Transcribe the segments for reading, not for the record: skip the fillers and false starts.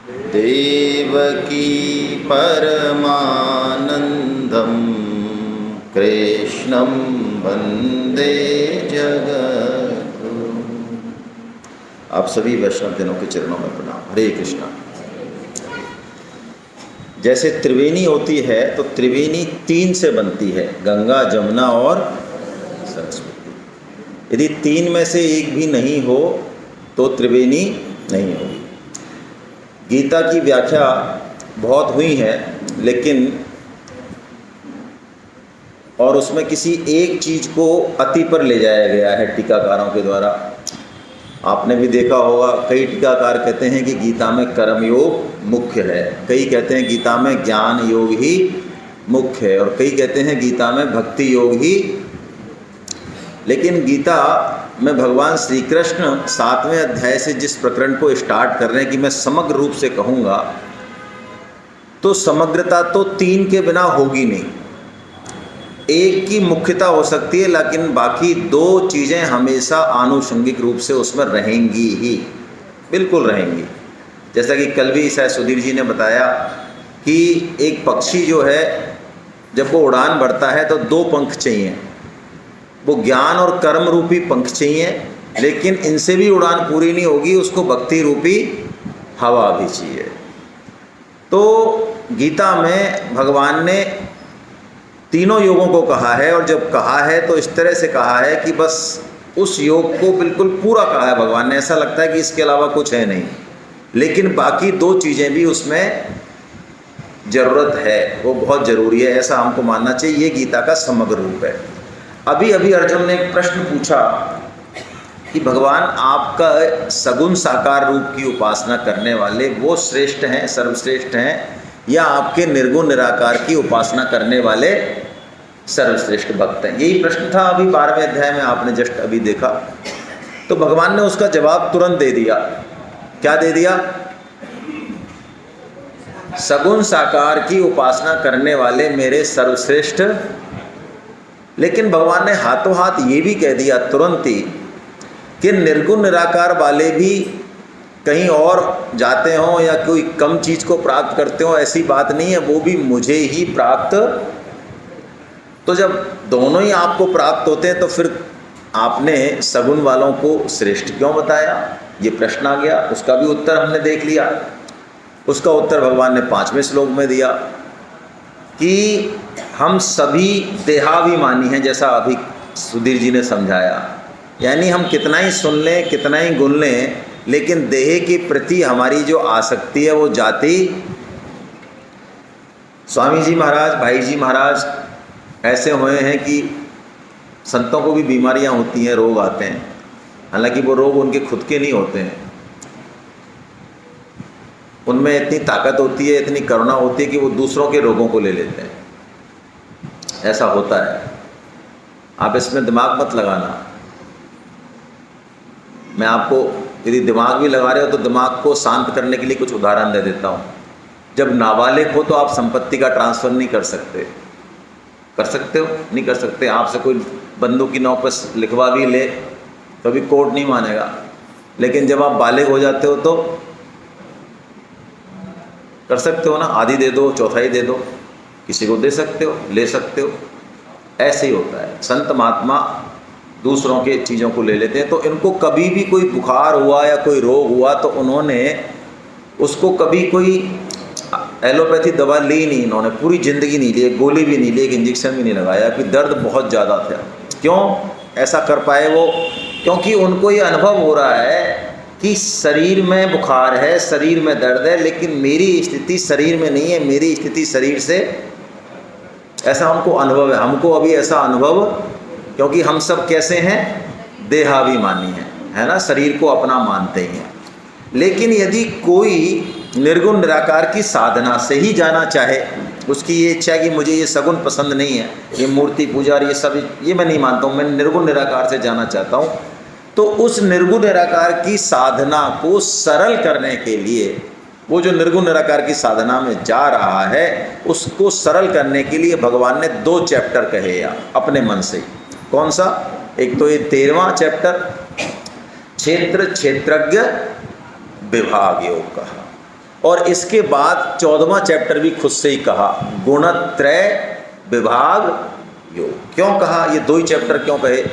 देवकी परमानंदम कृष्णं वंदे जगद्गुरुं। आप सभी वैष्णवजनों के चरणों में प्रणाम। हरे कृष्णा। जैसे त्रिवेणी होती है तो त्रिवेणी 3 से बनती है, गंगा, जमुना और सरस्वती। यदि 3 में से एक भी नहीं हो तो त्रिवेणी नहीं होगी। गीता की व्याख्या बहुत हुई है, लेकिन और उसमें किसी एक चीज़ को अति पर ले जाया गया है टीकाकारों के द्वारा। आपने भी देखा होगा, कई टीकाकार कहते हैं कि गीता में कर्म योग मुख्य है, कई कहते हैं गीता में ज्ञान योग ही मुख्य है, और कई कहते हैं गीता में भक्ति योग ही। लेकिन गीता में भगवान श्री कृष्ण 7वें अध्याय से जिस प्रकरण को स्टार्ट कर रहे हैं कि मैं समग्र रूप से कहूँगा, तो समग्रता तो 3 के बिना होगी नहीं। एक की मुख्यता हो सकती है, लेकिन बाकी 2 चीज़ें हमेशा आनुषंगिक रूप से उसमें रहेंगी ही, बिल्कुल रहेंगी। जैसा कि कल भी शायद सुधीर जी ने बताया कि एक पक्षी जो है जब वो उड़ान भरता है तो 2 पंख चाहिए, वो ज्ञान और कर्म रूपी पंख चाहिए, लेकिन इनसे भी उड़ान पूरी नहीं होगी, उसको भक्ति रूपी हवा भी चाहिए। तो गीता में भगवान ने तीनों योगों को कहा है, और जब कहा है तो इस तरह से कहा है कि बस उस योग को बिल्कुल पूरा कहा है भगवान ने। ऐसा लगता है कि इसके अलावा कुछ है नहीं, लेकिन बाकी 2 चीज़ें भी उसमें ज़रूरत है, वो बहुत ज़रूरी है, ऐसा हमको मानना चाहिए। ये गीता का समग्र रूप है। अभी अभी अर्जुन ने एक प्रश्न पूछा कि भगवान आपका सगुण साकार रूप की उपासना करने वाले वो श्रेष्ठ हैं, सर्वश्रेष्ठ हैं, या आपके निर्गुण निराकार की उपासना करने वाले सर्वश्रेष्ठ भक्त हैं? यही प्रश्न था अभी 12वें अध्याय में, आपने जस्ट अभी देखा। तो भगवान ने उसका जवाब तुरंत दे दिया। क्या दे दिया? सगुण साकार की उपासना करने वाले मेरे सर्वश्रेष्ठ। लेकिन भगवान ने हाथों हाथ ये भी कह दिया तुरंत ही कि निर्गुण निराकार वाले भी कहीं और जाते हों या कोई कम चीज़ को प्राप्त करते हो, ऐसी बात नहीं है, वो भी मुझे ही प्राप्त। तो जब दोनों ही आपको प्राप्त होते हैं तो फिर आपने सगुण वालों को श्रेष्ठ क्यों बताया? ये प्रश्न आ गया। उसका भी उत्तर हमने देख लिया। उसका उत्तर भगवान ने 5वें श्लोक में दिया कि हम सभी देहाभिमानी हैं, जैसा अभी सुधीर जी ने समझाया। यानी हम कितना ही सुन लें, कितना ही गुन लें, लेकिन देह के प्रति हमारी जो आसक्ति है वो जाती। स्वामी जी महाराज, भाई जी महाराज ऐसे हुए हैं कि संतों को भी बीमारियां होती हैं, रोग आते हैं, हालांकि वो रोग उनके खुद के नहीं होते हैं। उनमें इतनी ताकत होती है, इतनी करुणा होती है कि वो दूसरों के रोगों को ले लेते हैं। ऐसा होता है, आप इसमें दिमाग मत लगाना। मैं आपको यदि दिमाग भी लगा रहे हो तो दिमाग को शांत करने के लिए कुछ उदाहरण दे देता हूँ। जब नाबालिग हो तो आप संपत्ति का ट्रांसफ़र नहीं कर सकते। कर सकते हो? नहीं कर सकते। आपसे कोई बंदूक की नोक पर लिखवा भी ले, कभी कोर्ट नहीं मानेगा। लेकिन जब आप बालिग हो जाते हो तो कर सकते हो ना, आधी दे दो, चौथाई दे दो, किसी को दे सकते हो, ले सकते हो। ऐसे ही होता है। संत महात्मा दूसरों के चीज़ों को ले लेते हैं। तो इनको कभी भी कोई बुखार हुआ या कोई रोग हुआ तो उन्होंने उसको कभी कोई एलोपैथी दवा ली नहीं, इन्होंने पूरी ज़िंदगी नहीं ली, एक गोली भी नहीं ली, एक इंजेक्शन भी नहीं लगाया, कि दर्द बहुत ज़्यादा था। क्यों ऐसा कर पाए वो? क्योंकि उनको ये अनुभव हो रहा है कि शरीर में बुखार है, शरीर में दर्द है, लेकिन मेरी स्थिति शरीर में नहीं है, मेरी स्थिति शरीर से। ऐसा हमको अनुभव है। हमको अभी ऐसा अनुभव, क्योंकि हम सब कैसे हैं? देहाभिमानी हैं, है ना, शरीर को अपना मानते ही हैं। लेकिन यदि कोई निर्गुण निराकार की साधना से ही जाना चाहे, उसकी ये इच्छा है कि मुझे ये सगुण पसंद नहीं है, ये मूर्ति पूजा और ये सब, ये मैं नहीं मानता हूँ, मैं निर्गुण निराकार से जाना चाहता हूँ, तो उस निर्गुण निराकार की साधना को सरल करने के लिए, वो जो निर्गुण निराकार की साधना में जा रहा है उसको सरल करने के लिए भगवान ने 2 चैप्टर कहे या अपने मन से। कौन सा? एक तो ये 13वां चैप्टर क्षेत्र क्षेत्रज्ञ विभाग योग कहा, और इसके बाद 14वां चैप्टर भी खुद से ही कहा, गुणत्रय विभाग योग। क्यों कहा ये 2 ही चैप्टर क्यों कहे?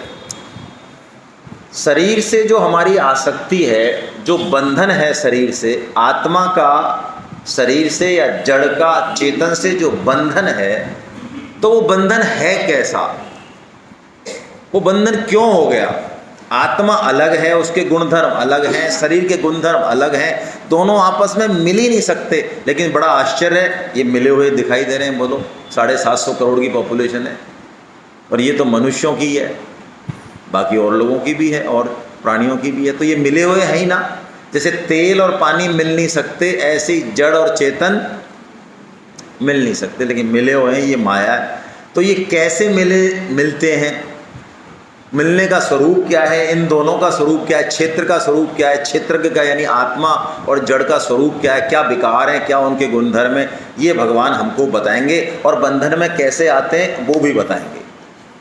शरीर से जो हमारी आसक्ति है, जो बंधन है शरीर से, आत्मा का शरीर से या जड़ का चेतन से जो बंधन है, तो वो बंधन है कैसा? वो बंधन क्यों हो गया? आत्मा अलग है, उसके गुणधर्म अलग हैं, शरीर के गुणधर्म अलग हैं, दोनों आपस में मिल ही नहीं सकते। लेकिन बड़ा आश्चर्य है, ये मिले हुए दिखाई दे रहे हैं। बोलो 750 करोड़ की पॉपुलेशन है और ये तो मनुष्यों की है, बाकी और लोगों की भी है और प्राणियों की भी है, तो ये मिले हुए हैं ही ना। जैसे तेल और पानी मिल नहीं सकते, ऐसे ही जड़ और चेतन मिल नहीं सकते, लेकिन मिले हुए हैं, ये माया है। तो ये कैसे मिलते हैं? मिलने का स्वरूप क्या है? इन दोनों का स्वरूप क्या है? क्षेत्र का स्वरूप क्या है? क्षेत्र का यानी आत्मा और जड़ का स्वरूप क्या है? क्या विकार हैं, क्या उनके गुणधर्म हैं? ये भगवान हमको बताएंगे और बंधन में कैसे आते हैं वो भी बताएंगे।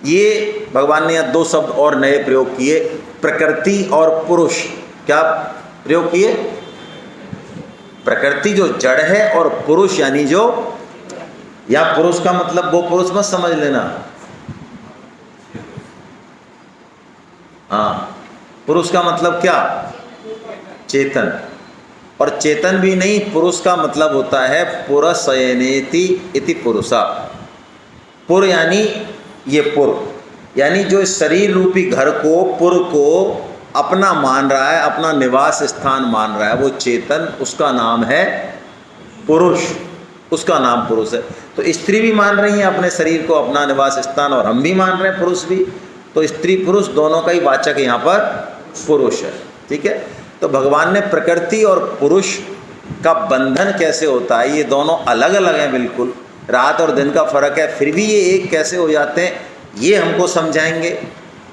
ये भगवान ने यहाँ 2 शब्द और नए प्रयोग किए, प्रकृति और पुरुष। क्या प्रयोग किए? प्रकृति जो जड़ है और पुरुष यानी जो, या पुरुष का मतलब वो पुरुष मत समझ लेना, हाँ, पुरुष का मतलब क्या? चेतन। और चेतन भी नहीं, पुरुष का मतलब होता है पुरसयनेति इति पुरुषा। पुर यानी ये पुर, यानी जो इस शरीर रूपी घर को, पुर को अपना मान रहा है, अपना निवास स्थान मान रहा है, वो चेतन, उसका नाम है पुरुष, उसका नाम पुरुष है। तो स्त्री भी मान रही है अपने शरीर को अपना निवास स्थान, और हम भी मान रहे हैं, पुरुष भी। तो स्त्री पुरुष दोनों का ही वाचक यहाँ पर पुरुष है। ठीक है, तो भगवान ने प्रकृति और पुरुष का बंधन कैसे होता है, ये दोनों अलग अलग हैं, बिल्कुल रात और दिन का फर्क है, फिर भी ये एक कैसे हो जाते हैं, ये हमको समझाएंगे।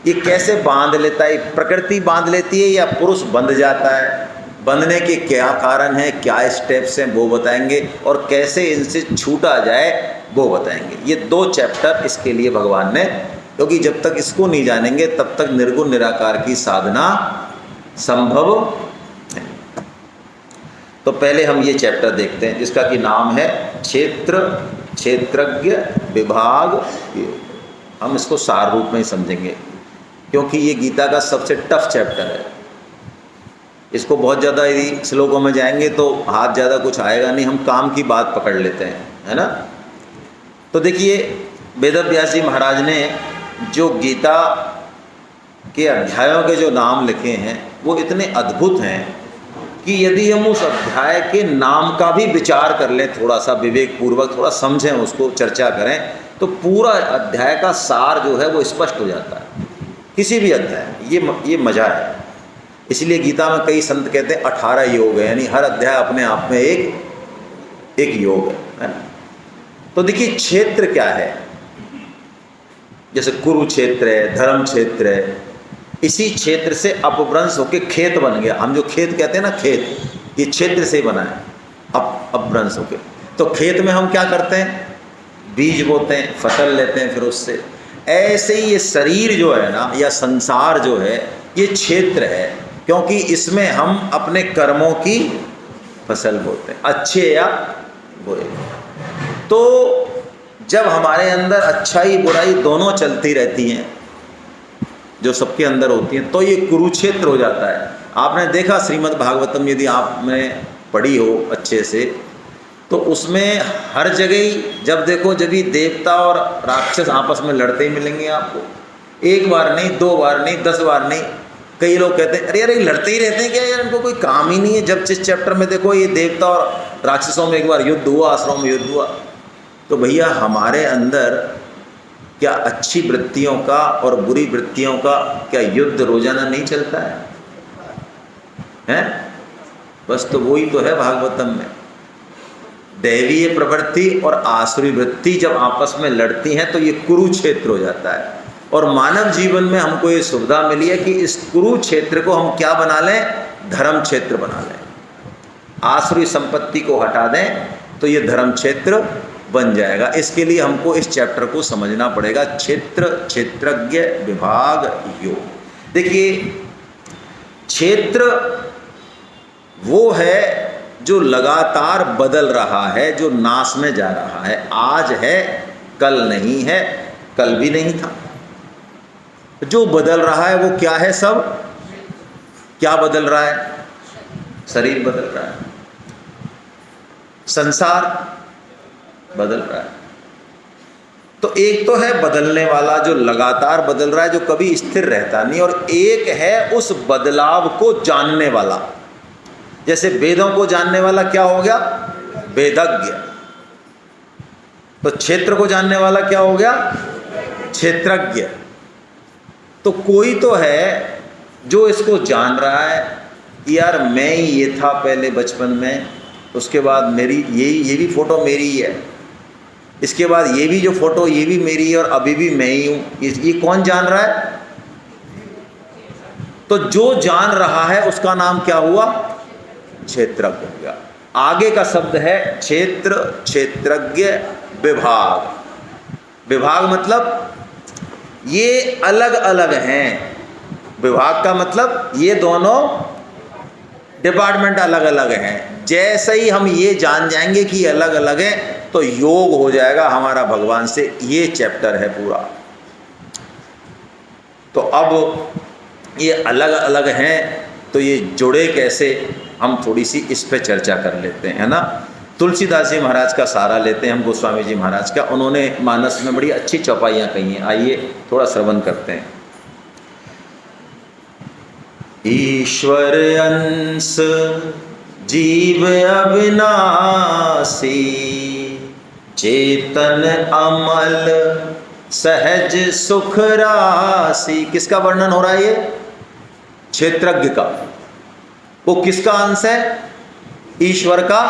ये कैसे बांध लेता है, प्रकृति बांध लेती है या पुरुष बंध जाता है, बंधने के क्या कारण है, क्या स्टेप्स हैं वो बताएंगे, और कैसे इनसे छूटा जाए वो बताएंगे। ये 2 चैप्टर इसके लिए भगवान ने, क्योंकि जब तक इसको नहीं जानेंगे तब तक निर्गुण निराकार की साधना संभव है। तो पहले हम ये चैप्टर देखते हैं जिसका कि नाम है क्षेत्र क्षेत्रज्ञ विभाग योग। हम इसको सार रूप में ही समझेंगे क्योंकि ये गीता का सबसे टफ चैप्टर है। इसको बहुत ज़्यादा यदि श्लोकों में जाएंगे तो हाथ ज़्यादा कुछ आएगा नहीं, हम काम की बात पकड़ लेते हैं, है ना। तो देखिए वेदव्यास जी महाराज ने जो गीता के अध्यायों के जो नाम लिखे हैं वो इतने अद्भुत हैं कि यदि हम उस अध्याय के नाम का भी विचार कर लें, थोड़ा सा विवेक पूर्वक थोड़ा समझें, उसको चर्चा करें, तो पूरा अध्याय का सार जो है वो स्पष्ट हो जाता है किसी भी अध्याय। ये मजा है। इसलिए गीता में कई संत कहते हैं 18 योग है, यानी हर अध्याय अपने आप में एक योग है ना। तो देखिए क्षेत्र क्या है, जैसे कुरुक्षेत्र है, धर्म क्षेत्र है, इसी क्षेत्र से अपभ्रंश होकर खेत बन गया। हम जो खेत कहते हैं ना, खेत, ये क्षेत्र से बना है, अपभ्रंश होकर। तो खेत में हम क्या करते हैं, बीज बोते हैं, फसल लेते हैं, फिर उससे ऐसे ही ये शरीर जो है ना, या संसार जो है, ये क्षेत्र है, क्योंकि इसमें हम अपने कर्मों की फसल बोते हैं, अच्छे या बुरे। तो जब हमारे अंदर अच्छाई बुराई दोनों चलती रहती हैं, जो सबके अंदर होती हैं, तो ये कुरुक्षेत्र हो जाता है। आपने देखा श्रीमद् भागवतम यदि आपने पढ़ी हो अच्छे से, तो उसमें हर जगह ही जब देखो जब भी देवता और राक्षस आपस में लड़ते ही मिलेंगे आपको। एक बार नहीं, 2 बार नहीं, 10 बार नहीं। कई लोग कहते हैं अरे लड़ते ही रहते हैं क्या यार, इनको कोई काम ही नहीं है। जब जिस चैप्टर में देखो ये देवता और राक्षसों में एक बार युद्ध हुआ, असुरों में युद्ध हुआ, तो भैया हमारे अंदर क्या अच्छी वृत्तियों का और बुरी वृत्तियों का क्या युद्ध रोजाना नहीं चलता है? हैं? बस तो वही तो है भागवतम में। दैवीय प्रवृत्ति और आसुरी वृत्ति जब आपस में लड़ती हैं तो ये कुरुक्षेत्र हो जाता है। और मानव जीवन में हमको ये सुविधा मिली है कि इस कुरुक्षेत्र को हम क्या बना लें, धर्म क्षेत्र बना लें। आसुरी संपत्ति को हटा दें तो ये धर्म क्षेत्र बन जाएगा। इसके लिए हमको इस चैप्टर को समझना पड़ेगा, क्षेत्र क्षेत्रज्ञ विभाग योग। देखिए क्षेत्र वो है जो लगातार बदल रहा है, जो नाश में जा रहा है। आज है, कल नहीं है, कल भी नहीं था। जो बदल रहा है वो क्या है? सब क्या बदल रहा है? शरीर बदल रहा है, संसार बदल रहा है। तो एक तो है बदलने वाला जो लगातार बदल रहा है, जो कभी स्थिर रहता नहीं, और एक है उस बदलाव को जानने वाला। जैसे वेदों को जानने वाला क्या हो गया? वेदज्ञ। तो क्षेत्र को जानने वाला क्या हो गया? क्षेत्रज्ञ। तो कोई तो है जो इसको जान रहा है कि यार मैं ही ये था पहले बचपन में, उसके बाद मेरी ये भी फोटो मेरी ही है, इसके बाद ये भी जो फोटो ये भी मेरी है, और अभी भी मैं ही हूँ। ये कौन जान रहा है? तो जो जान रहा है उसका नाम क्या हुआ? क्षेत्रज्ञ हो गया। आगे का शब्द है क्षेत्र, क्षेत्रज्ञ, विभाग। विभाग मतलब ये अलग अलग हैं। विभाग का मतलब ये दोनों डिपार्टमेंट अलग अलग हैं। जैसे ही हम ये जान जाएंगे कि अलग अलग हैं तो योग हो जाएगा हमारा भगवान से। ये चैप्टर है पूरा। तो अब ये अलग अलग हैं तो ये जुड़े कैसे, हम थोड़ी सी इस पे चर्चा कर लेते हैं, है ना। तुलसीदास जी महाराज का सहारा लेते हैं हम, गोस्वामी जी महाराज का। उन्होंने मानस में बड़ी अच्छी चौपाइयाँ कही हैं। आइए थोड़ा श्रवण करते हैं। ईश्वर अंश जीव अविनाशी, चेतन अमल सहज सुख राशि। किसका वर्णन हो रहा है? ये क्षेत्रज्ञ का। वो किसका अंश है? ईश्वर का।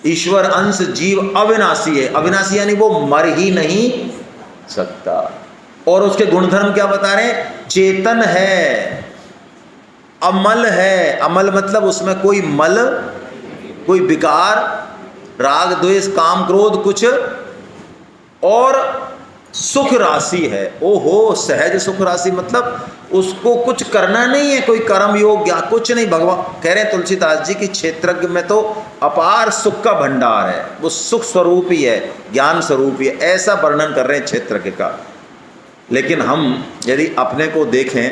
ईश्वर अंश जीव अविनाशी है। अविनाशी यानी वो मर ही नहीं सकता। और उसके गुणधर्म क्या बता रहे हैं? चेतन है, अमल है। अमल मतलब उसमें कोई मल, कोई विकार, राग द्वेष काम क्रोध कुछ, और सुख राशि है। ओहो, सहज सुख राशि मतलब उसको कुछ करना नहीं है, कोई कर्म योग या कुछ नहीं। भगवान कह रहे हैं तुलसीदास जी की क्षेत्रज्ञ में तो अपार सुख का भंडार है, वो सुख स्वरूप ही है, ज्ञान स्वरूप ही है। ऐसा वर्णन कर रहे हैं क्षेत्रज्ञ का। लेकिन हम यदि अपने को देखें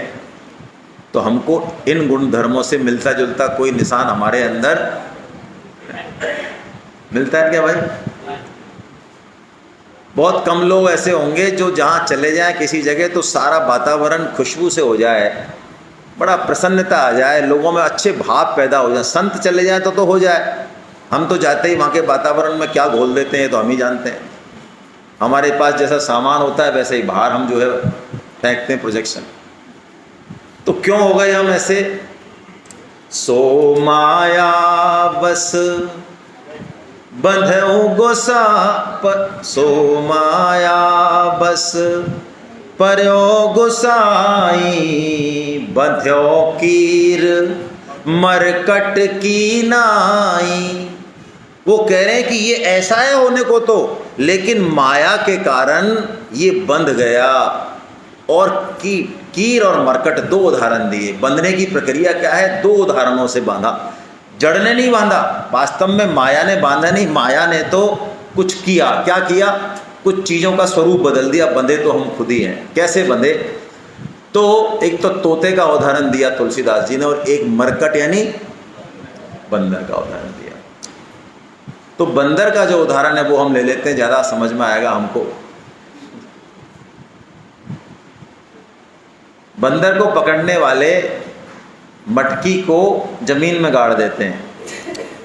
तो हमको इन गुण धर्मों से मिलता जुलता कोई निशान हमारे अंदर मिलता है क्या भाई? बहुत कम लोग ऐसे होंगे जो जहाँ चले जाएं किसी जगह तो सारा वातावरण खुशबू से हो जाए, बड़ा प्रसन्नता आ जाए, लोगों में अच्छे भाव पैदा हो जाए। संत चले जाएं तो हो जाए। हम तो जाते ही वहाँ के वातावरण में क्या घोल देते हैं तो हम ही जानते हैं। हमारे पास जैसा सामान होता है वैसे ही बाहर हम जो है फेंकते हैं प्रोजेक्शन। तो क्यों हो गए हम ऐसे? सो माया बस बंधो गोसा पर, सो माया बस पर्यो गोसाई, बंध्यो कीर मरकट की नाई। वो कह रहे हैं कि ये ऐसा है होने को तो, लेकिन माया के कारण ये बंध गया। और कीर और मरकट दो उदाहरण दिए। बंधने की प्रक्रिया क्या है? दो उदाहरणों से बांधा। जड़ ने नहीं बांधा, वास्तव में माया ने बांधा नहीं, माया ने तो कुछ किया। क्या किया? कुछ चीज़ों का स्वरूप बदल दिया। बंधे तो हम खुद ही हैं। कैसे बंधे? तो एक तो तोते का उदाहरण दिया तुलसीदास जी ने, और एक मरकट यानी बंदर का उदाहरण दिया। तो बंदर का जो उदाहरण है वो हम ले लेते हैं, ज़्यादा समझ में आएगा हमको। बंदर को पकड़ने वाले मटकी को जमीन में गाड़ देते हैं।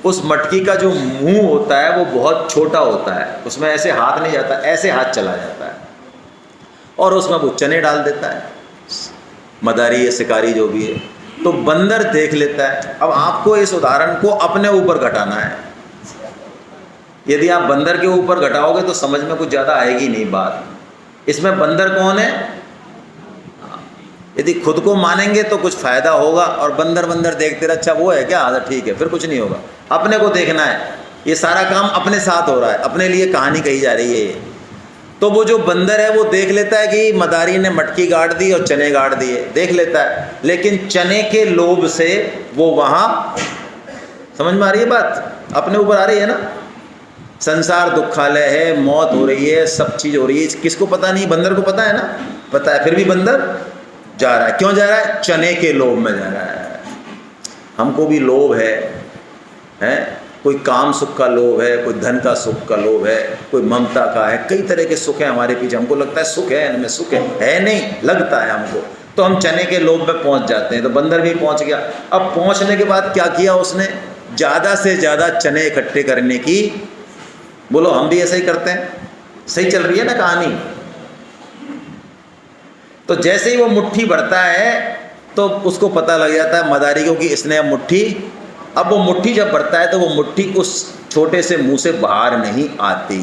उस मटकी का जो मुंह होता है वो बहुत छोटा होता है, उसमें ऐसे हाथ नहीं जाता, ऐसे हाथ चला जाता है, और उसमें वो चने डाल देता है, मदारी या शिकारी जो भी है। तो बंदर देख लेता है। अब आपको इस उदाहरण को अपने ऊपर घटाना है। यदि आप बंदर के ऊपर घटाओगे तो समझ में कुछ ज़्यादा आएगी नहीं बात। इसमें बंदर कौन है? यदि खुद को मानेंगे तो कुछ फ़ायदा होगा, और बंदर बंदर देखते रहे, अच्छा वो है क्या, हाँ ठीक है, फिर कुछ नहीं होगा। अपने को देखना है, ये सारा काम अपने साथ हो रहा है, अपने लिए कहानी कही जा रही है ये। तो वो जो बंदर है वो देख लेता है कि मदारी ने मटकी गाड़ दी और चने गाड़ दिए, देख लेता है। लेकिन चने के लोभ से वो वहाँ समझ में आ रही है बात? अपने ऊपर आ रही है ना? संसार दुखालय है, मौत हो रही है, सब चीज़ हो रही है, किसको पता नहीं? बंदर को पता है ना? पता है, फिर भी बंदर जा रहा है। क्यों जा रहा है? चने के लोभ में जा रहा है। हमको भी लोभ है? कोई काम सुख का लोभ है, कोई धन का सुख का लोभ है, कोई ममता का है, कई तरह के सुख हैं हमारे पीछे। हमको लगता है सुख है, इनमें सुख है नहीं, लगता है हमको, तो हम चने के लोभ में पहुंच जाते हैं। तो बंदर भी पहुंच गया। अब पहुंचने के बाद क्या किया उसने? ज़्यादा से ज़्यादा चने इकट्ठे करने की, बोलो हम भी ऐसा ही करते हैं? सही चल रही है ना कहानी? तो जैसे ही वो मुट्ठी बढ़ता है तो उसको पता लग जाता है मदारी को कि इसने अब मुट्ठी, अब वो मुट्ठी जब बढ़ता है तो वो मुट्ठी उस छोटे से मुंह से बाहर नहीं आती।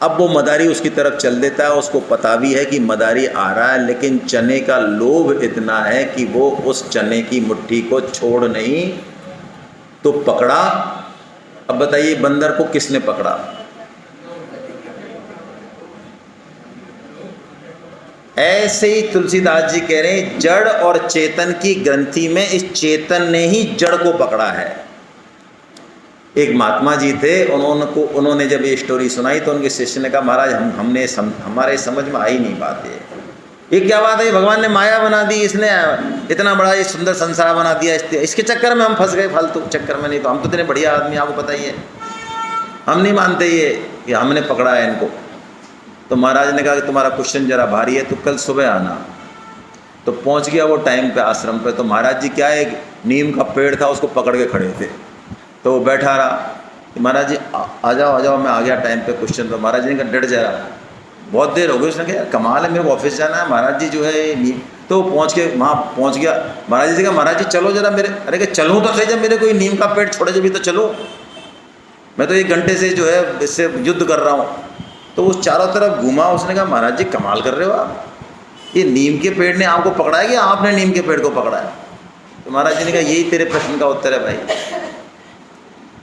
अब वो मदारी उसकी तरफ चल देता है, उसको पता भी है कि मदारी आ रहा है, लेकिन चने का लोभ इतना है कि वो उस चने की मुट्ठी को छोड़ नहीं, तो पकड़ा। अब बताइए बंदर को किसने पकड़ा? ऐसे ही तुलसीदास जी कह रहे हैं, जड़ और चेतन की ग्रंथि में इस चेतन ने ही जड़ को पकड़ा है। एक महात्मा जी थे, उन्होंने जब ये स्टोरी सुनाई तो उनके शिष्य ने कहा, महाराज हमारे समझ में आई नहीं बात ये क्या बात है? भगवान ने माया बना दी, इसने इतना बड़ा ये सुंदर संसार बना दिया, इसके चक्कर में हम फंस गए, फालतू चक्कर में। नहीं तो हम तो इतने बढ़िया आदमी, आपको पता ही है, हम नहीं मानते ये कि हमने पकड़ा है इनको। तो महाराज ने कहा कि तुम्हारा क्वेश्चन जरा भारी है, तो कल सुबह आना। तो पहुंच गया वो टाइम पे आश्रम पे। तो महाराज जी क्या है, नीम का पेड़ था, उसको पकड़ के खड़े थे। तो वो बैठा रहा, महाराज जी आ जाओ मैं आ गया टाइम पे क्वेश्चन। तो महाराज जी ने कहा डट जा रहा, बहुत देर हो गई। उसने कहा कमाल है, मेरे को ऑफिस जाना है, महाराज जी जो है नीम। तो पहुँच के वहाँ पहुँच गया। महाराज जी से कहा, महाराज जी चलो जरा मेरे, अरे कि चलूँ तो सही, जब मेरे कोई नीम का पेड़ छोड़े जब भी तो चलो, मैं तो 1 घंटे से जो है इससे युद्ध कर रहा हूँ। तो उस चारों तरफ घूमा, उसने कहा महाराज जी कमाल कर रहे हो आप, ये नीम के पेड़ ने आपको पकड़ा है कि आपने नीम के पेड़ को पकड़ा है? तो महाराज जी ने कहा यही तेरे प्रश्न का उत्तर है भाई,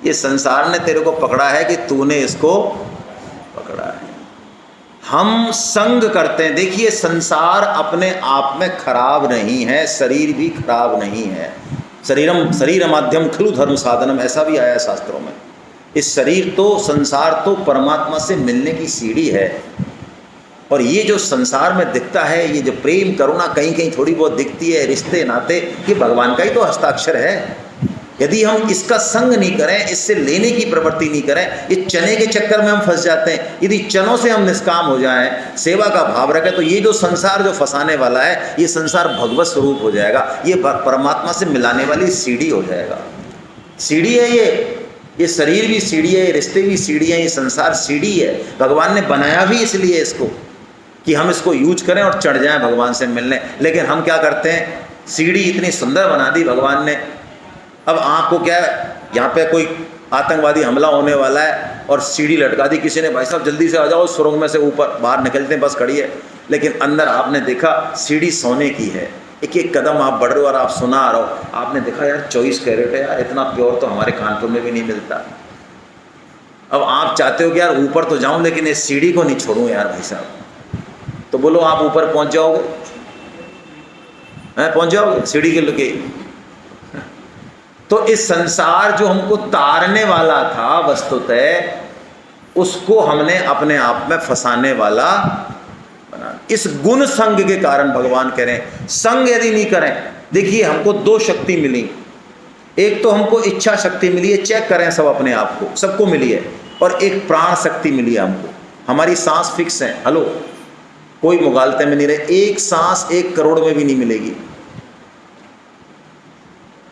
ये संसार ने तेरे को पकड़ा है कि तूने इसको पकड़ा है। हम संग करते हैं। देखिए संसार अपने आप में खराब नहीं है, शरीर भी खराब नहीं है। शरीर माध्यम खलु धर्म साधनम, ऐसा भी आया है शास्त्रों में। इस शरीर तो, संसार तो परमात्मा से मिलने की सीढ़ी है। और ये जो संसार में दिखता है, ये जो प्रेम करुणा कहीं कहीं थोड़ी बहुत दिखती है, रिश्ते नाते, ये भगवान का ही तो हस्ताक्षर है। यदि हम इसका संग नहीं करें, इससे लेने की प्रवृत्ति नहीं करें, ये चने के चक्कर में हम फंस जाते हैं। यदि चनों से हम निष्काम हो जाएं, सेवा का भाव रखें, तो ये जो संसार जो फंसाने वाला है, ये संसार भगवत स्वरूप हो जाएगा, ये परमात्मा से मिलाने वाली सीढ़ी हो जाएगा। सीढ़ी है ये शरीर भी सीढ़ी है, ये रिश्ते भी सीढ़ी है, ये संसार सीढ़ी है। भगवान ने बनाया भी इसलिए इसको कि हम इसको यूज करें और चढ़ जाएं भगवान से मिलने। लेकिन हम क्या करते हैं, सीढ़ी इतनी सुंदर बना दी भगवान ने। अब आपको क्या है, यहाँ पे कोई आतंकवादी हमला होने वाला है और सीढ़ी लटका दी किसी ने, भाई साहब जल्दी से आ जाओ सुरंग में से ऊपर, बाहर निकलते हैं, बस खड़ी है। लेकिन अंदर आपने देखा सीढ़ी सोने की है, एक एक कदम आप बढ़ रहे हो और आप सुना आ रहे हो। आपने देखा यार 24 कैरेट है यार, इतना प्योर तो हमारे कानपुर में भी नहीं मिलता। अब आप चाहते हो कि यार ऊपर तो जाऊं, लेकिन इस सीढ़ी को नहीं छोड़ूं यार भाई साहब। तो बोलो आप ऊपर पहुंच जाओगे? पहुंच जाओगे सीढ़ी के लगे? तो इस संसार जो हमको तारने वाला था वस्तुतः, उसको हमने अपने आप में फंसाने वाला बना। इस गुण संग के कारण भगवान कह रहे हैं, संग यदि नहीं करें, देखिए हमको 2 शक्ति मिली। एक तो हमको इच्छा शक्ति मिली है, चेक करें सब अपने आप को, सबको मिली है। और एक प्राण शक्ति मिली है हमको, हमारी सांस फिक्स है। हेलो, कोई मुगालते में नहीं रहे, एक सांस 1 करोड़ में भी नहीं मिलेगी।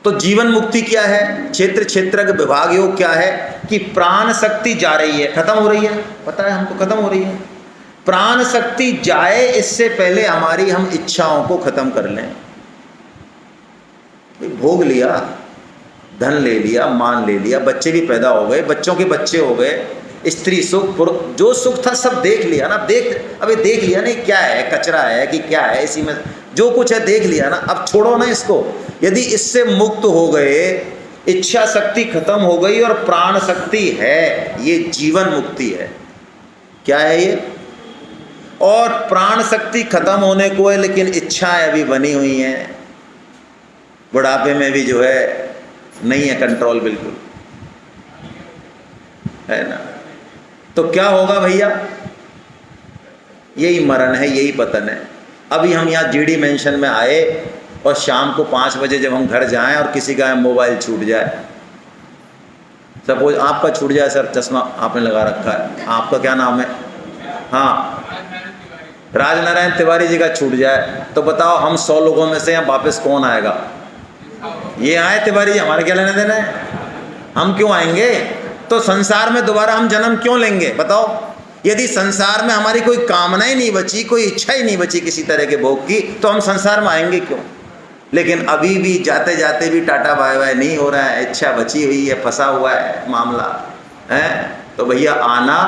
तो जीवन मुक्ति क्या है, क्षेत्र क्षेत्रज्ञ विभाग योग क्या है कि प्राण शक्ति जा रही है, खत्म हो रही है, पता है हमको खत्म हो रही है। प्राण शक्ति जाए इससे पहले हमारी हम इच्छाओं को खत्म कर लें। भोग लिया, धन ले लिया, मान ले लिया, बच्चे भी पैदा हो गए, बच्चों के बच्चे हो गए, स्त्री सुख, जो सुख था सब देख लिया ना। अबे देख लिया नहीं, क्या है, कचरा है कि क्या है, इसी में जो कुछ है देख लिया ना। अब छोड़ो ना इसको। यदि इससे मुक्त हो गए, इच्छा शक्ति खत्म हो गई और प्राण शक्ति है, ये जीवन मुक्ति है। क्या है ये? और प्राण शक्ति खत्म होने को है, लेकिन इच्छाएं अभी बनी हुई हैं। बुढ़ापे में भी जो है नहीं है कंट्रोल बिल्कुल, है ना। तो क्या होगा भैया, यही मरण है, यही पतन है। अभी हम यहाँ जीडी मेंशन में आए और शाम को 5 बजे जब हम घर जाएं और किसी का मोबाइल छूट जाए, सपोज आपका छूट जाए सर, चश्मा आपने लगा रखा है, आपका क्या नाम है? हाँ, राजनारायण तिवारी जी का छूट जाए, तो बताओ हम 100 लोगों में से यहाँ वापस कौन आएगा? ये आए तिवारी जी, हमारे क्या लेने देना है? हम क्यों आएंगे? तो संसार में दोबारा हम जन्म क्यों लेंगे बताओ? यदि संसार में हमारी कोई कामना ही नहीं बची, कोई इच्छा ही नहीं बची किसी तरह के भोग की, तो हम संसार में आएंगे क्यों? लेकिन अभी भी जाते जाते भी टाटा बाय बाय नहीं हो रहा है, इच्छा बची हुई है, फंसा हुआ है मामला है। तो भैया आना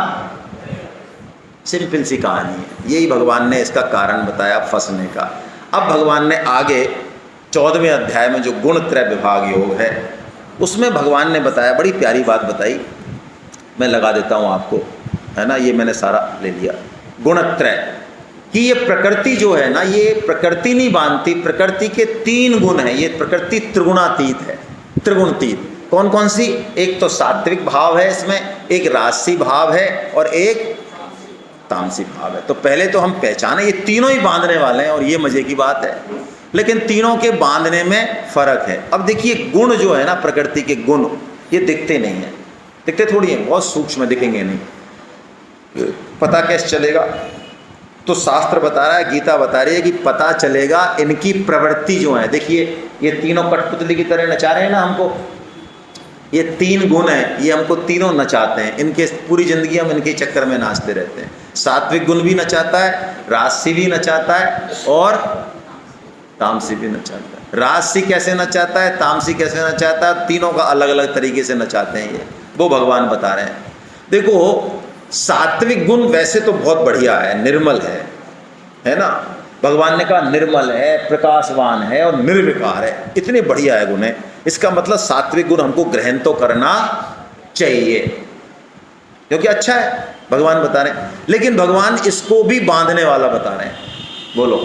सिंपल सी कहानी है, यही भगवान ने इसका कारण बताया फंसने का। अब भगवान ने आगे 14वें अध्याय में जो गुणत्रय विभाग योग है, उसमें भगवान ने बताया, बड़ी प्यारी बात बताई, मैं लगा देता हूँ आपको, है ना। ये मैंने सारा ले लिया। गुणत्रय कि ये प्रकृति जो है ना, ये प्रकृति नहीं बांधती, प्रकृति के 3 गुण हैं। ये प्रकृति त्रिगुणातीत है, त्रिगुणातीत। कौन कौन सी? एक तो सात्विक भाव है इसमें, एक राजसी भाव है और एक तामसी भाव है। तो पहले तो हम पहचाने ये तीनों ही बांधने वाले हैं और ये मजे की बात है, लेकिन तीनों के बांधने में फर्क है। अब देखिए गुण जो है ना, प्रकृति के गुण ये दिखते नहीं है, दिखते थोड़ी हैं, बहुत सूक्ष्म दिखेंगे नहीं, पता कैसे चलेगा? तो शास्त्र बता रहा है, गीता बता रही है कि पता चलेगा इनकी प्रवृत्ति जो है। देखिए ये तीनों कठपुतली की तरह नचा रहे हैं ना हमको, ये 3 गुण हैं, ये हमको तीनों नचाते हैं, इनके पूरी जिंदगी हम इनके चक्कर में नाचते रहते हैं। सात्विक गुण भी नचाता है, राजसी भी नचाता है और तामसी भी नचाता है। राजसी कैसे नचाता है, तामसी कैसे नचाता है, तीनों का अलग अलग तरीके से नचाते हैं, ये वो भगवान बता रहे हैं। देखो सात्विक गुण वैसे तो बहुत बढ़िया है, निर्मल है ना। भगवान ने कहा निर्मल है, प्रकाशवान है और निर्विकार है, इतने बढ़िया है गुण है। इसका मतलब सात्विक गुण हमको ग्रहण तो करना चाहिए क्योंकि अच्छा है, भगवान बता रहे हैं। लेकिन भगवान इसको भी बांधने वाला बता रहे हैं। बोलो,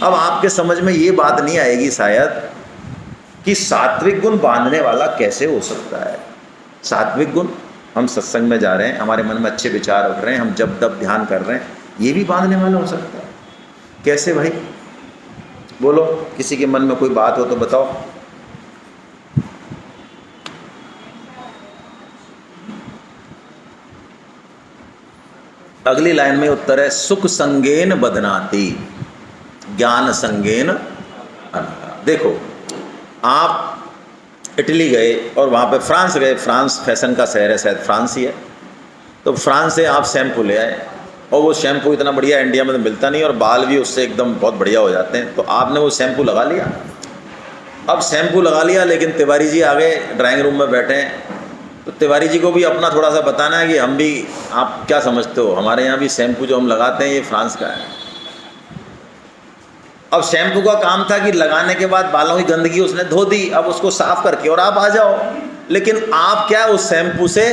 अब आपके समझ में ये बात नहीं आएगी शायद कि सात्विक गुण बांधने वाला कैसे हो सकता है। सात्विक गुण, हम सत्संग में जा रहे हैं, हमारे मन में अच्छे विचार उठ रहे हैं, हम जब तब ध्यान कर रहे हैं, ये भी बांधने वाला हो सकता है? कैसे भाई? बोलो, किसी के मन में कोई बात हो तो बताओ। अगली लाइन में उत्तर है, सुख संगेन बदनाति ज्ञान संगेन अनघा। देखो आप इटली गए और वहाँ पे फ्रांस गए, फ्रांस फैशन का शहर है, शायद फ्रांस ही है। तो फ्रांस से आप शैम्पू ले आए और वो शैम्पू इतना बढ़िया इंडिया में तो मिलता नहीं और बाल भी उससे एकदम बहुत बढ़िया हो जाते हैं। तो आपने वो शैम्पू लगा लिया। अब शैम्पू लगा लिया, लेकिन तिवारी जी आ गए, ड्राइंग रूम में बैठे हैं, तो तिवारी जी को भी अपना थोड़ा सा बताना है कि हम भी, आप क्या समझते हो, हमारे यहाँ भी शैम्पू जो हम लगाते हैं ये फ्रांस का है। अब शैम्पू का काम था कि लगाने के बाद बालों की गंदगी उसने धो दी, अब उसको साफ करके और आप आ जाओ। लेकिन आप क्या उस शैम्पू से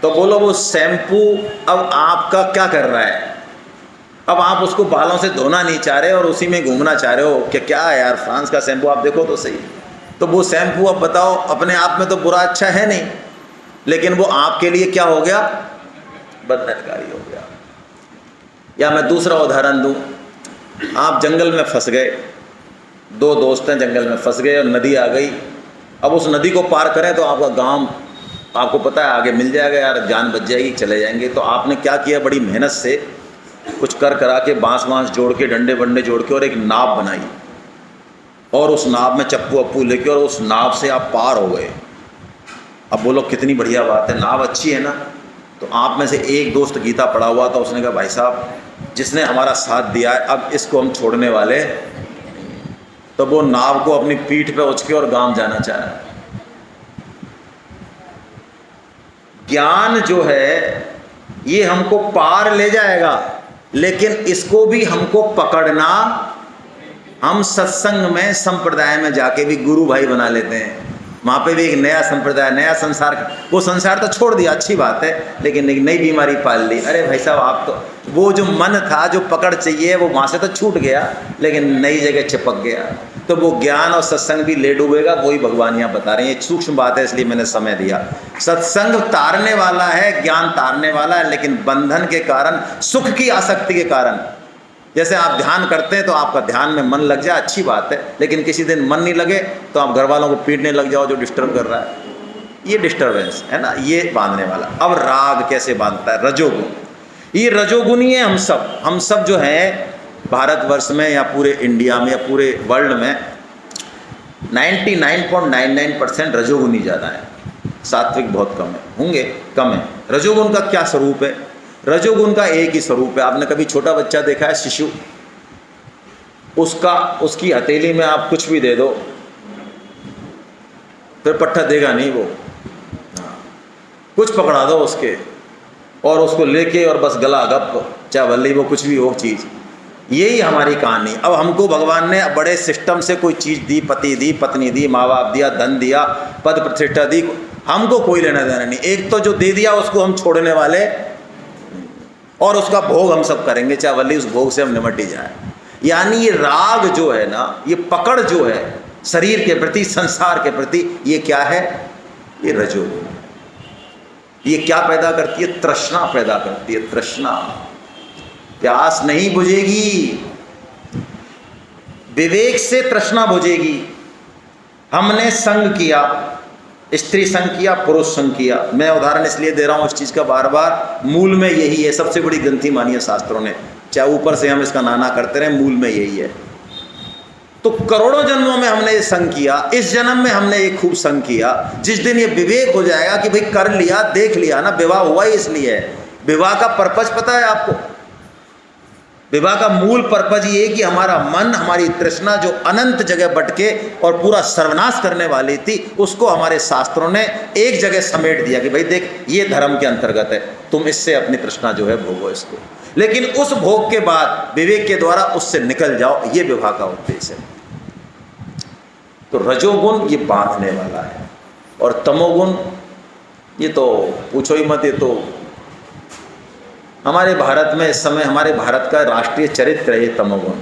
तो बोलो वो शैम्पू अब आपका क्या कर रहा है? अब आप उसको बालों से धोना नहीं चाह रहे और उसी में घूमना चाह रहे हो कि क्या है यार फ्रांस का शैम्पू, आप देखो तो सही। तो वो शैम्पू अब बताओ अपने आप में तो बुरा अच्छा है नहीं, लेकिन वो आपके लिए क्या हो गया? बदनकारी हो गया। या मैं दूसरा उदाहरण दूं, आप जंगल में फंस गए, 2 दोस्त हैं जंगल में फंस गए और नदी आ गई। अब उस नदी को पार करें तो आपका गांव आपको पता है आगे मिल जाएगा, यार जान बच जाएगी, चले जाएंगे। तो आपने क्या किया, बड़ी मेहनत से कुछ कर करा के बांस वांस जोड़ के, डंडे बंडे जोड़ के और एक नाव बनाई और उस नाव में चप्पू अप्पू लेके और उस नाव से आप पार हो गए। अब बोलो कितनी बढ़िया बात है, नाव अच्छी है ना। तो आप में से एक दोस्त गीता पढ़ा हुआ था, उसने कहा भाई साहब जिसने हमारा साथ दिया है अब इसको हम छोड़ने वाले। तो वो नाव को अपनी पीठ पे उचके और गांव जाना चाह रहा है। ज्ञान जो है ये हमको पार ले जाएगा, लेकिन इसको भी हमको पकड़ना, हम सत्संग में संप्रदाय में जाके भी गुरु भाई बना लेते हैं, वहाँ पे भी एक नया संप्रदाय, नया संसार, वो संसार तो छोड़ दिया, अच्छी बात है, लेकिन एक नई बीमारी पाल ली। अरे भाई साहब, आप तो वो जो मन था, जो पकड़ चाहिए, वो वहाँ से तो छूट गया, लेकिन नई जगह चिपक गया। तो वो ज्ञान और सत्संग भी ले डूबेगा, वही भगवान यहाँ बता रहे हैं। एक सूक्ष्म बात है, इसलिए मैंने समय दिया। सत्संग तारने वाला है, ज्ञान तारने वाला है, लेकिन बंधन के कारण, सुख की आसक्ति के कारण, जैसे आप ध्यान करते हैं तो आपका ध्यान में मन लग जाए, अच्छी बात है, लेकिन किसी दिन मन नहीं लगे तो आप घर वालों को पीटने लग जाओ जो डिस्टर्ब कर रहा है, ये डिस्टर्बेंस है ना, ये बांधने वाला। अब राग कैसे बांधता है? रजोगुण, ये रजोगुणी है। हम सब जो है भारतवर्ष में या पूरे इंडिया में या पूरे वर्ल्ड में 99.99% रजोगुणी ज़्यादा है, सात्विक बहुत कम है, होंगे कम है। रजोगुण का क्या स्वरूप है? रजोगुण का एक ही स्वरूप है। आपने कभी छोटा बच्चा देखा है, शिशु, उसकी हथेली में आप कुछ भी दे दो फिर पट्टा देगा नहीं वो, कुछ पकड़ा दो उसके और उसको लेके और बस गला गप, चाहे भले वो कुछ भी हो चीज़। यही हमारी कहानी। अब हमको भगवान ने बड़े सिस्टम से कोई चीज़ दी, पति दी, पत्नी दी, माँ बाप दिया, धन दिया, पद प्रतिष्ठा दी, हमको कोई लेना देना नहीं। एक तो जो दे दिया उसको हम छोड़ने वाले, और उसका भोग हम सब करेंगे, चाहे भले उस भोग से हम निमट ही जाए। यानी ये राग जो है ना, ये पकड़ जो है शरीर के प्रति, संसार के प्रति, ये क्या है? ये रजोगुण। ये क्या पैदा करती है? तृष्णा पैदा करती है, तृष्णा। प्यास नहीं बुझेगी, विवेक से तृष्णा बुझेगी। हमने संग किया, स्त्री संग किया, पुरुष संग किया। मैं उदाहरण इसलिए दे रहा हूँ इस चीज़ का बार बार, मूल में यही है, सबसे बड़ी ग्रंथि मानी है शास्त्रों ने, चाहे ऊपर से हम इसका नाना करते रहे, मूल में यही है। तो करोड़ों जन्मों में हमने ये संग किया, इस जन्म में हमने एक खूब संग किया। जिस दिन ये विवेक हो जाएगा कि भाई कर लिया, देख लिया ना, विवाह हुआ ही इसलिए है। विवाह का पर्पज पता है आपको? विवाह का मूल पर्पज ये कि हमारा मन, हमारी तृष्णा जो अनंत जगह भटके और पूरा सर्वनाश करने वाली थी, उसको हमारे शास्त्रों ने एक जगह समेट दिया कि भाई देख, ये धर्म के अंतर्गत है, तुम इससे अपनी तृष्णा जो है भोगो इसको, लेकिन उस भोग के बाद विवेक के द्वारा उससे निकल जाओ, ये विवाह का उद्देश्य है। तो रजोगुण ये बांधने वाला है, और तमोगुण ये तो पूछो ही मत। ये तो हमारे भारत में इस समय, हमारे भारत का राष्ट्रीय चरित्र है तमोगुण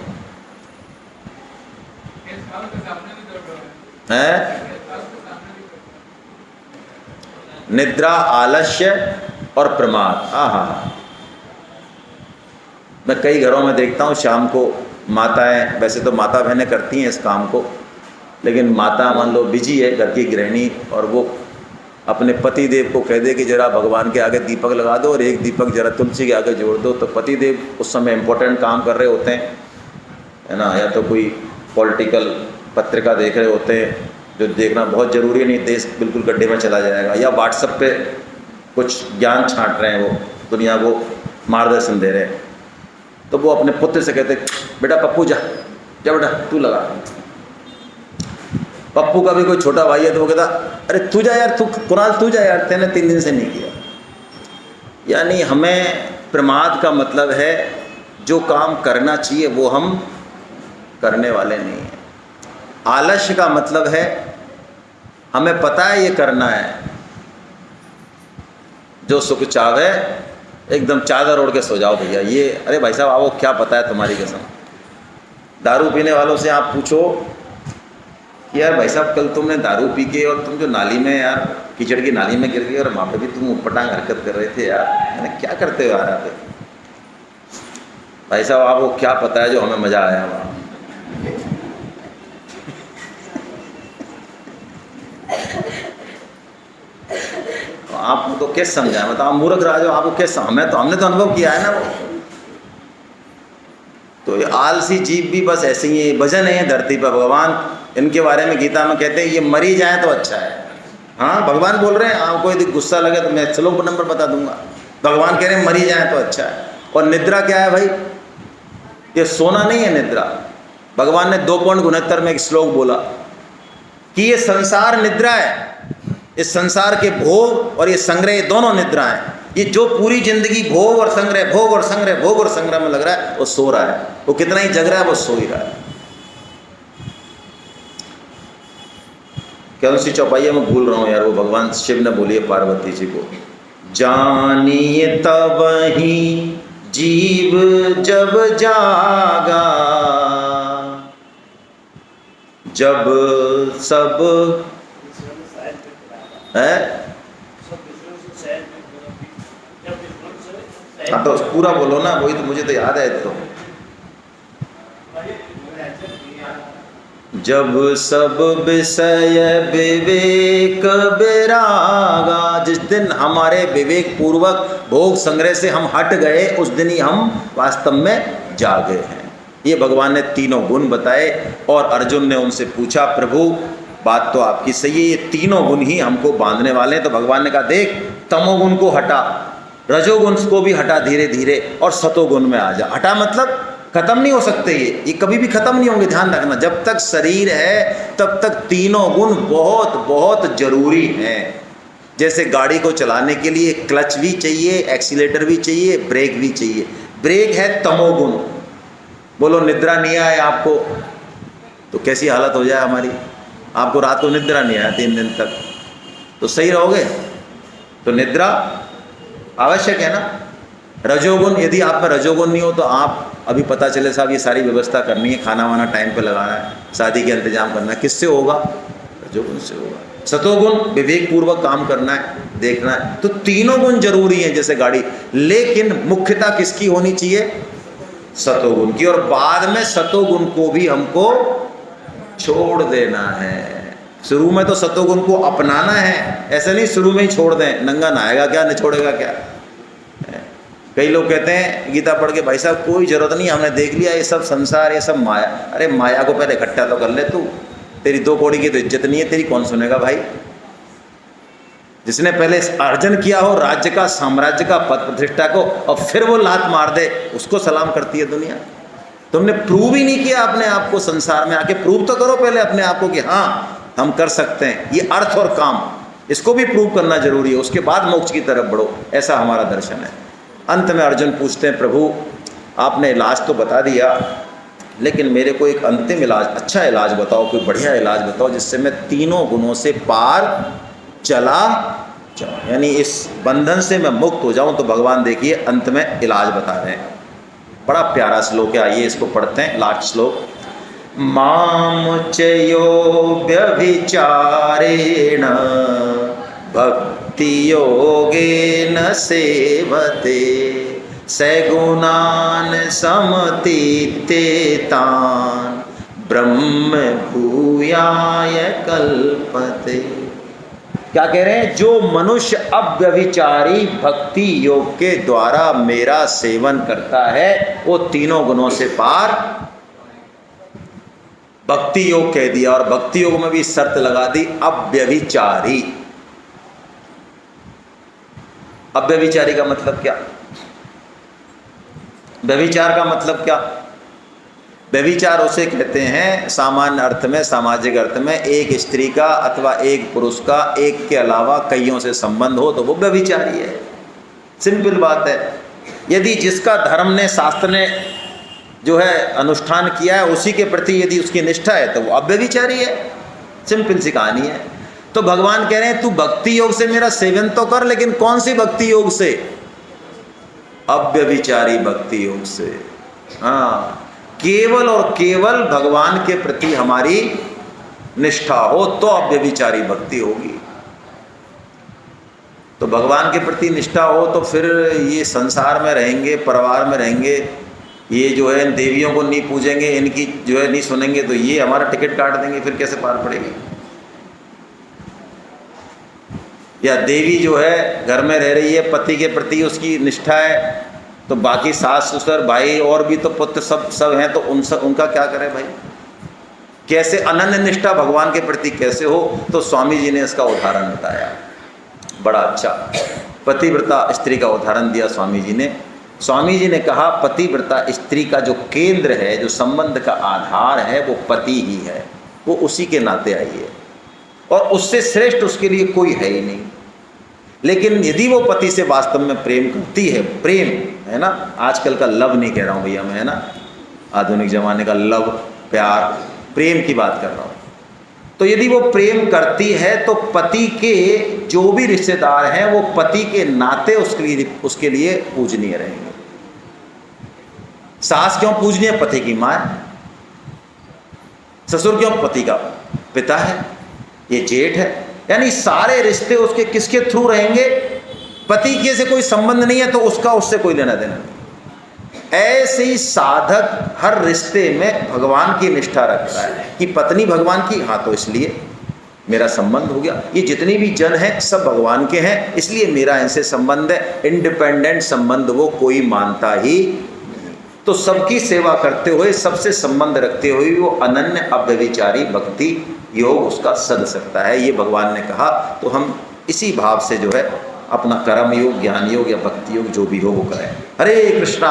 है। निद्रा, आलस्य और प्रमाद। हाँ, मैं कई घरों में देखता हूँ शाम को माताएं, वैसे तो माता बहनें करती हैं इस काम को, लेकिन माता मान लो बिजी है, घर की गृहिणी, और वो अपने पति देव को कह दे कि जरा भगवान के आगे दीपक लगा दो और एक दीपक जरा तुलसी के आगे जोड़ दो, तो पति देव उस समय इम्पोर्टेंट काम कर रहे होते हैं, है ना, या तो कोई पॉलिटिकल पत्रिका देख रहे होते हैं, जो देखना बहुत ज़रूरी नहीं, देश बिल्कुल गड्ढे में चला जाएगा, या व्हाट्सएप पे कुछ ज्ञान छांट रहे हैं, वो दुनिया को मार्गदर्शन दे रहे हैं, तो वो अपने पुत्र से कहते बेटा पप्पू जा बेटा तू लगा। पप्पू का भी कोई छोटा भाई है तो वो कहता अरे तू जा यार, तू कुणाल तू जा यार, तेने 3 दिन से नहीं किया। यानी हमें प्रमाद का मतलब है जो काम करना चाहिए वो हम करने वाले नहीं हैं। आलस्य का मतलब है हमें पता है ये करना है, जो सुख चावे एकदम चादर ओढ़ के सो जाओ भैया, ये अरे भाई साहब आपको क्या पता है, तुम्हारी कसम। दारू पीने वालों से आप पूछो कि यार भाई साहब कल तुमने दारू पी के और तुम जो नाली में यार कीचड़ की नाली में गिर गए और वहाँ पे भी तुम उटपटांग हरकत कर रहे थे यार, मैंने क्या करते हो यार आप? भाई साहब आपको क्या पता है जो हमें मज़ा आया वहाँ। आपको तो कैसे समझाए, मतलब आप मूर्ख राज हो, आपको कैसे, हमने तो अनुभव किया है ना वो। तो ये आलसी जीव भी बस ऐसे ही भजन है धरती पर। भगवान इनके बारे में गीता में कहते हैं ये मरी जाए तो अच्छा है। हाँ भगवान बोल रहे हैं, आपको यदि गुस्सा लगे तो मैं श्लोक नंबर बता दूंगा। भगवान कह रहे हैं मरी जाए तो अच्छा है। और निद्रा क्या है भाई? ये सोना नहीं है निद्रा। भगवान ने 2.69 में एक श्लोक बोला कि ये संसार निद्रा है, इस संसार के भोग और ये संग्रह दोनों निद्रा हैं। ये जो पूरी जिंदगी भोग और संग्रह, भोग और संग्रह, भोग और संग्रह में लग रहा है वो सो रहा है। वो कितना ही जग रहा है वो सो ही रहा है। कौन सी चौपाई है मैं भूल रहा हूँ यार, वो भगवान शिव ने बोली है पार्वती जी को, जानिए तब ही जीव जब जागा, जब सब है। हाँ तो पूरा बोलो ना, वही तो मुझे तो याद है। तो जब सब विषय विवेक विरागा, जिस दिन हमारे विवेक पूर्वक भोग संग्रह से हम हट गए, उस दिन ही हम वास्तव में जागे हैं। ये भगवान ने तीनों गुण बताए। और अर्जुन ने उनसे पूछा, प्रभु बात तो आपकी सही है, ये तीनों गुण ही हमको बांधने वाले हैं। तो भगवान ने कहा, देख तमोगुण को हटा, रजोगुण को भी हटा धीरे धीरे, और सतोगुण में आ जा। हटा मतलब खत्म नहीं हो सकते, ये कभी भी खत्म नहीं होंगे। ध्यान रखना, जब तक शरीर है तब तक तीनों गुण बहुत बहुत जरूरी हैं। जैसे गाड़ी को चलाने के लिए क्लच भी चाहिए, एक्सीलेटर भी चाहिए, ब्रेक भी चाहिए। ब्रेक है तमोगुण। बोलो निद्रा नहीं आए आपको तो कैसी हालत हो जाए हमारी। आपको रात को निद्रा नहीं आया 3 दिन तक, तो सही रहोगे? तो निद्रा आवश्यक है ना। रजोगुण, यदि आप में रजोगुण नहीं हो तो आप अभी पता चले साहब ये सारी व्यवस्था करनी है, खाना वाना टाइम पे लगाना है, शादी के इंतजाम करना है, किससे होगा? रजोगुण से होगा। सतोगुण विवेक पूर्वक काम करना है, देखना है। तो तीनों गुण जरूरी हैं जैसे गाड़ी, लेकिन मुख्यता किसकी होनी चाहिए? सतोगुण की। और बाद में सतोगुण को भी हमको छोड़ देना है। शुरू में तो सतोगुण को अपनाना है, ऐसा नहीं शुरू में ही छोड़ दें। नंगा नहाएगा क्या, निछोड़ेगा क्या? कई लोग कहते हैं गीता पढ़ के, भाई साहब कोई जरूरत नहीं, हमने देख लिया ये सब संसार, ये सब माया। अरे माया को पहले इकट्ठा तो कर ले तू। तेरी 2 कौड़ी की तो इज्जत नहीं है, तेरी कौन सुनेगा भाई? जिसने पहले अर्जन किया हो राज्य का, साम्राज्य का, पद प्रतिष्ठा को, और फिर वो लात मार दे, उसको सलाम करती है दुनिया। तुमने प्रूव ही नहीं किया अपने आप को संसार में आके। प्रूव तो करो पहले अपने आप को कि हाँ हम कर सकते हैं। ये अर्थ और काम, इसको भी प्रूव करना जरूरी है, उसके बाद मोक्ष की तरफ बढ़ो। ऐसा हमारा दर्शन है। अंत में अर्जुन पूछते हैं, प्रभु आपने इलाज तो बता दिया, लेकिन मेरे को एक अंतिम इलाज, अच्छा इलाज बताओ, कोई बढ़िया इलाज बताओ जिससे मैं तीनों गुणों से पार चला जाऊँ, यानी इस बंधन से मैं मुक्त हो जाऊँ। तो भगवान देखिए अंत में इलाज बता रहे हैं। बड़ा प्यारा श्लोक है, आइए इसको पढ़ते हैं। लास्ट श्लोक, मामुचयो व्यभिचारेण भक्ति योगेन सेवते सगुणान समतीतेतान ब्रह्म भूयाय कल्पते। क्या कह रहे हैं? जो मनुष्य अव्यभिचारी भक्ति योग के द्वारा मेरा सेवन करता है, वो तीनों गुणों से पार। भक्ति योग कह दिया, और भक्ति योग में भी शर्त लगा दी, अव्यभिचारी। अव्यभिचारी का मतलब क्या? व्यभिचार का मतलब क्या? व्यभिचार उसे कहते हैं सामान्य अर्थ में, सामाजिक अर्थ में, एक स्त्री का अथवा एक पुरुष का एक के अलावा कईयों से संबंध हो तो वो व्यभिचारी है। सिंपल बात है। यदि जिसका धर्म ने, शास्त्र ने जो है अनुष्ठान किया है, उसी के प्रति यदि उसकी निष्ठा है तो वो अव्यभिचारी है। सिंपल सी कहानी है। तो भगवान कह रहे हैं तू भक्ति योग से मेरा सेवन तो कर, लेकिन कौन सी भक्ति योग से? अव्यभिचारी भक्ति योग से। हाँ, केवल और केवल भगवान के प्रति हमारी निष्ठा हो तो अव्यभिचारी भक्ति होगी। तो भगवान के प्रति निष्ठा हो तो फिर ये संसार में रहेंगे, परिवार में रहेंगे, ये जो है देवियों को नहीं पूजेंगे, इनकी जो है नहीं सुनेंगे, तो ये हमारा टिकट काट देंगे, फिर कैसे पार पड़ेगी? या देवी जो है घर में रह रही है, पति के प्रति उसकी निष्ठा है, तो बाकी सास ससुर भाई और भी तो पुत्र सब हैं, तो उनका क्या करें भाई? कैसे अनन्य निष्ठा भगवान के प्रति कैसे हो? तो स्वामी जी ने इसका उदाहरण बताया, बड़ा अच्छा पतिव्रता स्त्री का उदाहरण दिया स्वामी जी ने। स्वामी जी ने कहा पतिव्रता स्त्री का जो केंद्र है, जो संबंध का आधार है, वो पति ही है, वो उसी के नाते आई है, और उससे श्रेष्ठ उसके लिए कोई है ही नहीं। लेकिन यदि वो पति से वास्तव में प्रेम करती है, प्रेम है ना, आजकल का लव नहीं कह रहा हूँ भैया मैं, है ना, आधुनिक जमाने का लव, प्यार, प्रेम की बात कर रहा हूँ। तो यदि वो प्रेम करती है तो पति के जो भी रिश्तेदार हैं वो पति के नाते उसके लिए पूजनीय रहेंगे। सास क्यों पूजनीय है? पति की मां है। ससुर क्यों? पति का पिता है, ये जेठ है। यानी सारे रिश्ते उसके किसके थ्रू रहेंगे? पति के से कोई संबंध नहीं है तो उसका उससे कोई लेना देना नहीं। ऐसे ही साधक हर रिश्ते में भगवान की निष्ठा रखता है कि पत्नी भगवान की, हाँ तो इसलिए मेरा संबंध हो गया। ये जितने भी जन हैं सब भगवान के हैं, इसलिए मेरा इनसे संबंध है। इंडिपेंडेंट संबंध वो कोई मानता ही नहीं। तो सबकी सेवा करते हुए, सबसे संबंध रखते हुए वो अनन्य अव्यभिचारी भक्ति योग उसका सद सकता है, ये भगवान ने कहा। तो हम इसी भाव से जो है अपना कर्म योग, ज्ञान योग या भक्ति योग जो भी हो वो करें। हरे कृष्णा।